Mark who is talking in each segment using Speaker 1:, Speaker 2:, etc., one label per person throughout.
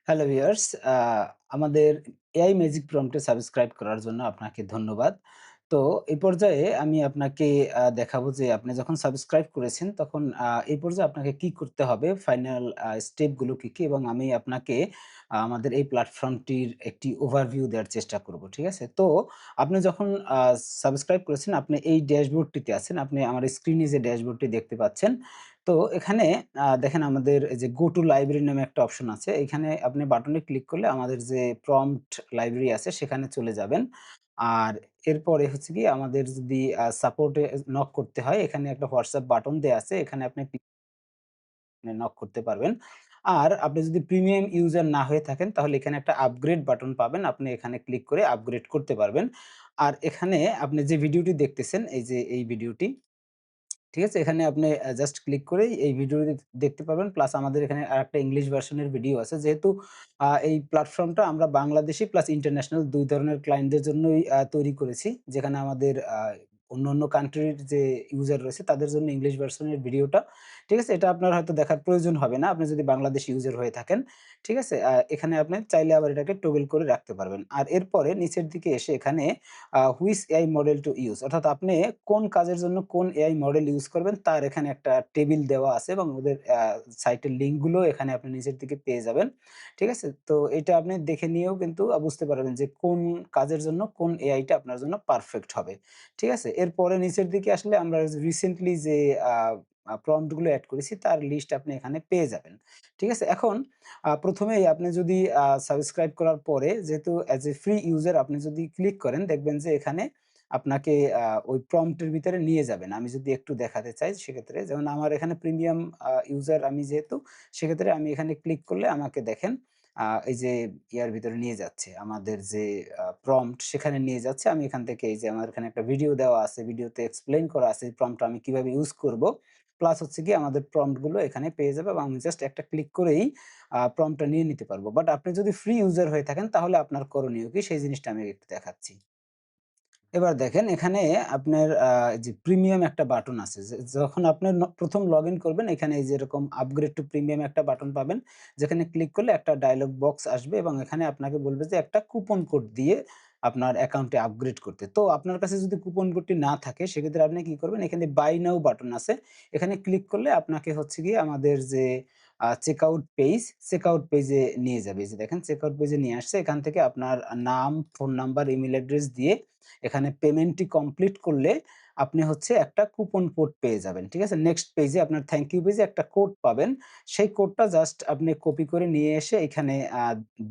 Speaker 1: Hello viewers, আমাদের AI magic prompt এ subscribe করার জন্য আপনাকে ধন্যবাদ। তো এই পর্যায়ে আমি আপনাকে দেখাবো যে আপনি যখন সাবস্ক্রাইব করেছেন তখন এই পর্যায়ে আপনাকে কি করতে হবে, ফাইনাল স্টেপ গুলো কি, কি এবং আমি আপনাকে আমাদের এই প্ল্যাটফর্মটির একটি ওভারভিউ দেওয়ার চেষ্টা করব। ঠিক আছে? তো আপনি যখন আ সাবস্ক্রাইব করেছেন আপনি এই ড্যাশবোর্ডটিতে আছেন। আপনি আমার স্ক্রিনে যে ড্যাশবোর্ডটি দেখতে পাচ্ছেন। তো এখানে দেখেন আমাদের এই যে গো টু লাইব্রেরি নামে একটা অপশন আছে। এখানে আপনি বাটনে ক্লিক করলে আমাদের যে প্রম্পট লাইব্রেরি আছে সেখানে চলে যাবেন। আর এরপরে হচ্ছে গিয়ে আমাদের যদি সাপোর্ট এ নক করতে হয়, এখানে একটা WhatsApp বাটন দেয়া আছে। এখানে আপনি নক করতে পারবেন। আর আপনি যদি প্রিমিয়াম ইউজার না হয়ে থাকেন তাহলে এখানে একটা আপগ্রেড বাটন পাবেন। আপনি এখানে ক্লিক করে আপগ্রেড করতে পারবেন। আর এখানে আপনি যে ভিডিওটি দেখতেছেন, এই যে এই ভিডিওটি, ঠিক আছে? এখানে আপনি জাস্ট ক্লিক করেই এই ভিডিও দেখতে পারবেন। প্লাস আমাদের এখানে আরেকটা ইংলিশ ভার্শনের ভিডিও আছে। যেহেতু এই প্ল্যাটফর্মটা আমরা বাংলাদেশী প্লাস ইন্টারন্যাশনাল ২ ধরনের ক্লায়েন্টদের জন্যই তৈরি করেছি। যেখানে আমাদের অন্যান্য কান্ট্রির যে ইউজার রয়েছে তাদের জন্য ইংলিশ ভার্শনের ভিডিওটা, ঠিক আছে? এটা আপনার হয়তো দেখার প্রয়োজন হবে না আপনি যদি বাংলাদেশী ইউজার হয়ে থাকেন। ঠিক আছে? এখানে আপনি চাইলে আবার এটাকে টগল করে রাখতে পারবেন। আর এরপরে নিচের দিকে এসে এখানে which AI model to use, অর্থাৎ আপনি কোন কাজের জন্য কোন এআই মডেল ইউজ করবেন তার এখানে একটা টেবিল দেওয়া আছে এবং ওদের সাইটের লিঙ্ক গুলো এখানে আপনি নিচের দিকে পেয়ে যাবেন। ঠিক আছে? তো এটা আপনি দেখে নিয়েও কিন্তু বুঝতে পারবেন যে কোন কাজের জন্য কোন এআইটা আপনার জন্য পারফেক্ট হবে। ঠিক আছে? এরপরে নিচের দিকে আসলে আমরা রিসেন্টলি যে আ আ প্রম্পট গুলো এড করেছি তার লিস্ট আপনি এখানে পেয়ে যাবেন। ঠিক আছে? এখন ১ম এই আপনি যদি সাবস্ক্রাইব করার পরে যেহেতু অ্যাজ এ ফ্রি ইউজার আপনি যদি ক্লিক করেন দেখবেন যে এখানে আপনাকে ওই প্রম্পট এর ভিতরে নিয়ে যাবেন। আমি যদি একটু দেখাতে চাই সেক্ষেত্রে, যেমন আমার এখানে প্রিমিয়াম ইউজার আমি যেহেতু, সেক্ষেত্রে আমি এখানে ক্লিক করলে আমাকে দেখেন এই যে ইয়ার ভিতরে নিয়ে যাচ্ছে। আমাদের যে প্রম্পট সেখানে নিয়ে যাচ্ছে। আমি এখান থেকে এই যে আমার এখানে একটা ভিডিও দেওয়া আছে। ভিডিওতে এক্সপ্লেইন করা আছে এই প্রম্পটটা আমি কিভাবে ইউজ করব। প্লাস হচ্ছে গিয়ে আমাদের প্রম্পট গুলো এখানে পেয়ে যাবে এবং আমি জাস্ট একটা ক্লিক করেই প্রম্পটটা নিয়ে নিতে পারবো। বাট আপনি যদি ফ্রি ইউজার হয়ে থাকেন তাহলে আপনার করণীয় কি সেই জিনিসটা আমি একটু দেখাচ্ছি। এবার দেখেন এখানে আপনার যে প্রিমিয়াম একটা বাটন আছে। যখন আপনার ১ম লগইন করবেন এখানে এই যে এরকম আপগ্রেড টু প্রিমিয়াম একটা বাটন পাবেন। যেখানে ক্লিক করলে একটা ডায়ালগ বক্স আসবে এবং এখানে আপনাকে বলবে যে একটা কুপন কোড দিয়ে আপনার অ্যাকাউন্টে আপগ্রেড করতে। তো আপনার কাছে যদি কুপন কোডটি না থাকে সেক্ষেত্রে আপনি কি করবেন, এখানে বাই নাও বাটন আছে। এখানে ক্লিক করলে আপনাকে হচ্ছে গিয়ে আমাদের যে চেকআউট পেজে নিয়ে যাবে। এই যে দেখেন চেকআউট পেজে নিয়ে আসছে। এখান থেকে আপনার নাম, ফোন নাম্বার, ইমেইল অ্যাড্রেস দিয়ে এখানে পেমেন্টটি কমপ্লিট করলে আপনি হচ্ছে একটা কুপন কোড পেয়ে যাবেন। ঠিক আছে? নেক্সট পেজে আপনার থ্যাংক ইউ পেজে একটা কোড পাবেন। সেই কোডটা জাস্ট আপনি কপি করে নিয়ে এসে এখানে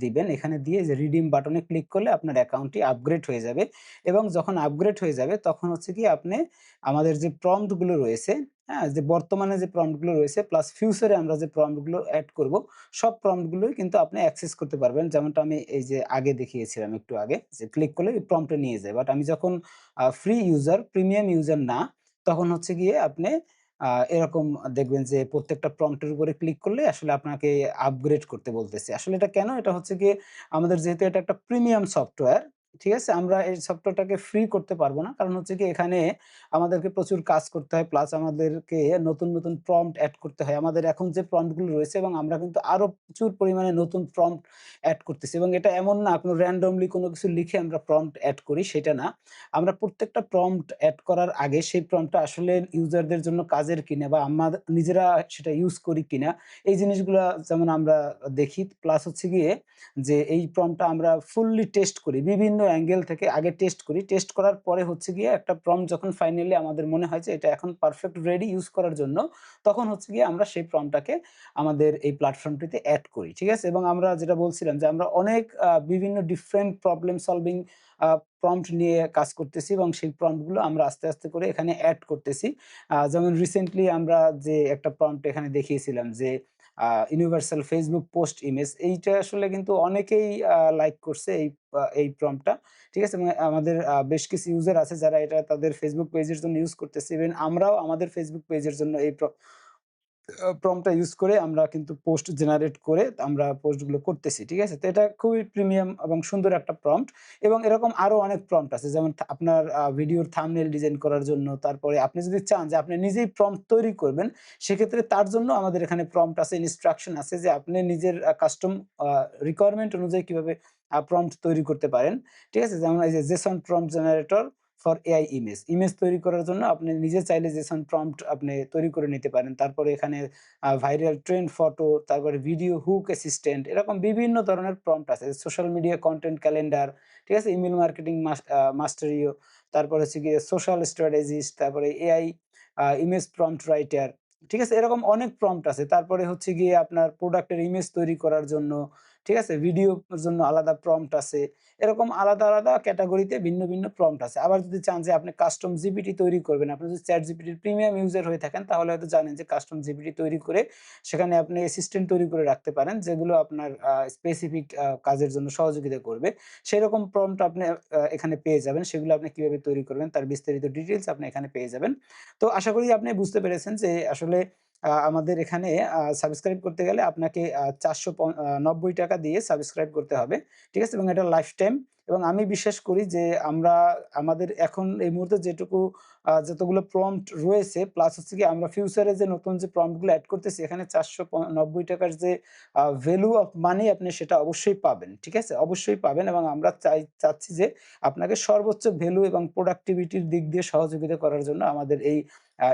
Speaker 1: দিবেন। এখানে দিয়ে যে রিডিম বাটনে ক্লিক করলে আপনার অ্যাকাউন্টটি আপগ্রেড হয়ে যাবে এবং যখন আপগ্রেড হয়ে যাবে তখন হচ্ছে গিয়ে আপনি আমাদের যে প্রম্পট গুলো রয়েছে, হ্যাঁ? যে বর্তমানে যে প্রম্পট গুলো রয়েছে প্লাস ফিউচারে আমরা যে প্রম্পট গুলো এড করব, সব প্রম্পট গুলোই কিন্তু আপনি অ্যাক্সেস করতে পারবেন। যেমনটা আমি এই যে আগে দেখিয়েছিলাম একটু আগে, যে ক্লিক করলে ওই প্রম্পট এ নিয়ে যায়। বাট আমি যখন ফ্রি ইউজার, প্রিমিয়াম ইউজার না, তখন হচ্ছে গিয়ে আপনি এরকম দেখবেন যে প্রত্যেকটা প্রম্পট এর উপরে ক্লিক করলে আসলে আপনাকে আপগ্রেড করতে বলতেছে। আসলে এটা কেন? এটা হচ্ছে গিয়ে আমাদের যেহেতু এটা একটা প্রিমিয়াম সফটওয়্যার, ঠিক আছে? আমরা এই সফটওয়্যারটাকে ফ্রি করতে পারব না। কারণ হচ্ছে গিয়ে এখানে আমাদেরকে প্রচুর কাজ করতে হয়। প্লাস আমাদেরকে নতুন, নতুন প্রম্পট এড করতে হয়। আমাদের এখন যে প্রম্পট গুলো রয়েছে এবং আমরা কিন্তু আরো প্রচুর পরিমাণে নতুন প্রম্পট এড করতেছি এবং এটা এমন না কোনো randomly কোনো কিছু লিখে আমরা প্রম্পট এড করি সেটা না। আমরা প্রত্যেকটা প্রম্পট এড করার আগে সেই প্রম্পটটা আসলে ইউজারদের জন্য কাজের কিনা বা নিজেরা সেটা ইউজ করি কিনা এই জিনিসগুলা যেমন আমরা দেখি। প্লাস হচ্ছে গিয়ে যে এই প্রম্পটটা আমরা ফুললি টেস্ট করি। বিভিন্ন অ্যাঙ্গেল থেকে আগে টেস্ট করি। টেস্ট করার পরে হচ্ছে গিয়ে একটা প্রম্পট যখন ফাইনালি আমাদের মনে হয় যে এটা এখন পারফেক্ট রেডি ইউজ করার জন্য, তখন হচ্ছে গিয়ে আমরা সেই প্রম্পটটাকে আমাদের এই প্ল্যাটফর্মটিতে এড করি। ঠিক আছে? এবং আমরা যেটা বলছিলাম যে আমরা অনেক বিভিন্ন ডিফারেন্ট প্রবলেম সলভিং আ প্রম্পট নিয়ে কাজ করতেছি এবং সেই প্রম্পট গুলো আমরা আস্তে, আস্তে করে এখানে এড করতেছি। যেমন রিসেন্টলি আমরা যে একটা প্রম্পট এখানে দেখিয়েছিলাম যে ইউনিভার্সাল ফেসবুক পোস্ট ইমেজ, এইটা আসলে কিন্তু অনেকেই লাইক করছে এই প্রম্পটটা। ঠিক আছে? এবং আমাদের বেশ কিছু ইউজার আছে যারা এটা তাদের ফেসবুক পেজের জন্য ইউজ করতেছে। ইভেন আমরাও আমাদের ফেসবুক পেজের জন্য এই প্রম্পটটা ইউজ করে আমরা কিন্তু পোস্ট জেনারেট করে আমরা পোস্টগুলো করতেছি। ঠিক আছে? তো এটা খুবই প্রিমিয়াম এবং সুন্দর একটা প্রম্পট এবং এরকম আরো অনেক প্রম্পট আছে। যেমন আপনার ভিডিওর থাম্বনেইল ডিজাইন করার জন্য, তারপরে আপনি যদি চান যে আপনি নিজেই প্রম্পট তৈরি করবেন, সেক্ষেত্রে তার জন্য আমাদের এখানে প্রম্পট আছে, ইনস্ট্রাকশন আছে যে আপনি নিজের কাস্টম আ রিকোয়ারমেন্ট অনুযায়ী কিভাবে প্রম্পট তৈরি করতে পারেন। ঠিক আছে? যেমন এই যে JSON prompt generator for AI image. Image তৈরি করার জন্য আপনি নিজে চাইলে JSON প্রম্পট আপনি তৈরি করে নিতে পারেন। তারপরে এখানে ভাইরাল ট্রেন্ড ফটো, তারপরে ভিডিও হুক অ্যাসিস্ট্যান্ট এরকম বিভিন্ন ধরনের প্রম্পট আছে। সোশ্যাল মিডিয়া কনটেন্ট ক্যালেন্ডার, ঠিক আছে? ইমেইল মার্কেটিং মাস্টারিও, তারপরে হচ্ছে গিয়ে সোশ্যাল স্ট্র্যাটেজিস্ট, তারপরে এআই ইমেজ প্রম্পট রাইটার, ঠিক আছে? এরকম অনেক প্রম্পট আছে। তারপরে হচ্ছে গিয়ে আপনার প্রোডাক্টের ইমেজ তৈরি করার জন্য, ঠিক আছে? ভিডিওর জন্য আলাদা প্রম্পট আছে। এরকম আলাদা, আলাদা ক্যাটেগরিতে ভিন্ন, ভিন্ন প্রম্পট আছে। আবার যদি চান যে আপনি কাস্টম জিপিটি তৈরি করবেন, আপনি যদি ChatGPT র প্রিমিয়াম ইউজার হয়ে থাকেন তাহলে হয়তো জানেন যে কাস্টম জিপিটি তৈরি করে সেখানে আপনি অ্যাসিস্ট্যান্ট তৈরি করে রাখতে পারেন যেগুলো আপনার স্পেসিফিক কাজের জন্য সহযোগিতা করবে। সেরকম প্রম্পট আপনি এখানে পেয়ে যাবেন। সেগুলো আপনি কিভাবে তৈরি করবেন তার বিস্তারিত ডিটেইলস আপনি এখানে পেয়ে যাবেন। তো আশা করি আপনি বুঝতে পেরেছেন যে আসলে আমাদের এখানে সাবস্ক্রাইব করতে গেলে আপনাকে ৳৪৯০ দিয়ে সাবস্ক্রাইব করতে হবে। ঠিক আছে? এবং এটা লাইফ টাইম এবং আমি বিশ্বাস করি যে আমরা আমাদের এখন এই মুহূর্তে যেটুকু যতগুলো প্রম্পট রয়েছে প্লাস হচ্ছে গিয়ে আমরা ফিউচারে যে নতুন যে প্রম্পট গুলো এড করতেছি এখানে ৳৪৯০ র যে ভ্যালু অফ মানি আপনি সেটা অবশ্যই পাবেন। ঠিক আছে? অবশ্যই পাবেন এবং আমরা চাচ্ছি যে আপনাকে সর্বোচ্চ ভ্যালু এবং প্রোডাক্টিভিটির দিক দিয়ে সহযোগিতা করার জন্য আমাদের এই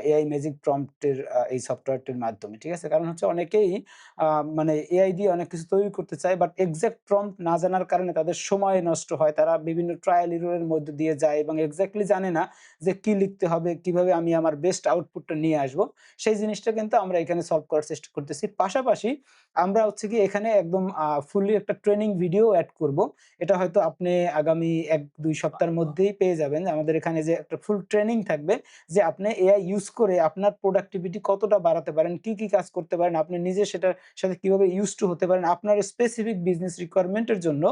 Speaker 1: এআই ম্যাজিক প্রম্পটের এই সফটওয়্যারটির মাধ্যমে। ঠিক আছে? কারণ হচ্ছে অনেকেই আ মানে এআই দিয়ে অনেক কিছু তৈরি করতে চায় বাট এক্সাক্ট প্রম্পট না জানার কারণে তাদের সময় নষ্ট হয়। তারা বিভিন্ন ট্রায়াল এরর এর মধ্য দিয়ে যায় এবং এক্সাক্টলি জানে না যে কি লিখতে হবে, কিভাবে আমি আমার বেস্ট আউটপুটটা নিয়ে আসবো। সেই জিনিসটা কিন্তু আমরা এখানে সলভ করার চেষ্টা করতেছি। পাশাপাশি আমরা হচ্ছে গিয়ে এখানে একদম ফুললি একটা ট্রেনিং ভিডিও এড করব। এটা হয়তো আপনি আগামী ১-২ সপ্তাহের মধ্যেই পেয়ে যাবেন। আমাদের এখানে যে একটা ফুল ট্রেনিং থাকবে যে আপনি এআই ইউজ করে আপনার প্রোডাক্টিভিটি কতটা বাড়াতে পারেন, কি, কি কাজ করতে পারেন, আপনি নিজে সেটার সাথে কিভাবে used to হতে পারেন, আপনার স্পেসিফিক বিজনেস রিকোয়ারমেন্ট এর জন্য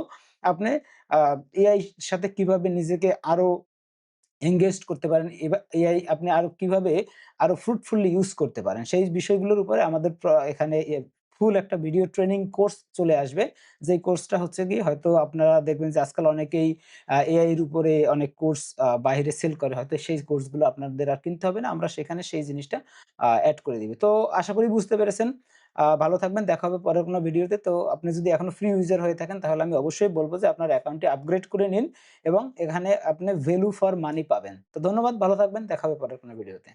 Speaker 1: আপনি আ এআই সাথে কিভাবে নিজেকে আরো engaged করতে পারেন, এআই আপনি আরো কিভাবে আরো ফ্রুটফুলি ইউজ করতে পারেন। সেই বিষয়গুলোর উপরে আমাদের এখানে ফুল একটা ভিডিও ট্রেনিং কোর্স চলে আসবে। যেই কোর্সটা হচ্ছে গিয়ে হয়তো আপনারা দেখবেন যে আজকাল অনেকেই এআই এর উপরে অনেক কোর্স বাহিরে সেল করে। হয়তো সেই কোর্সগুলো আপনাদের আর কিনতে হবে না। আমরা সেখানে সেই জিনিসটা এড করে দিবি। তো আশা করি বুঝতে পেরেছেন। ভালো থাকবেন। দেখা হবে পরের কোনো ভিডিওতে। তো আপনি যদি এখনো ফ্রি ইউজার হয়ে থাকেন তাহলে আমি অবশ্যই বলব যে আপনার অ্যাকাউন্টটি আপগ্রেড করে নিন এবং এখানে আপনি ভ্যালু ফর মানি পাবেন। তো ধন্যবাদ, ভালো থাকবেন। দেখা হবে পরের কোনো ভিডিওতে।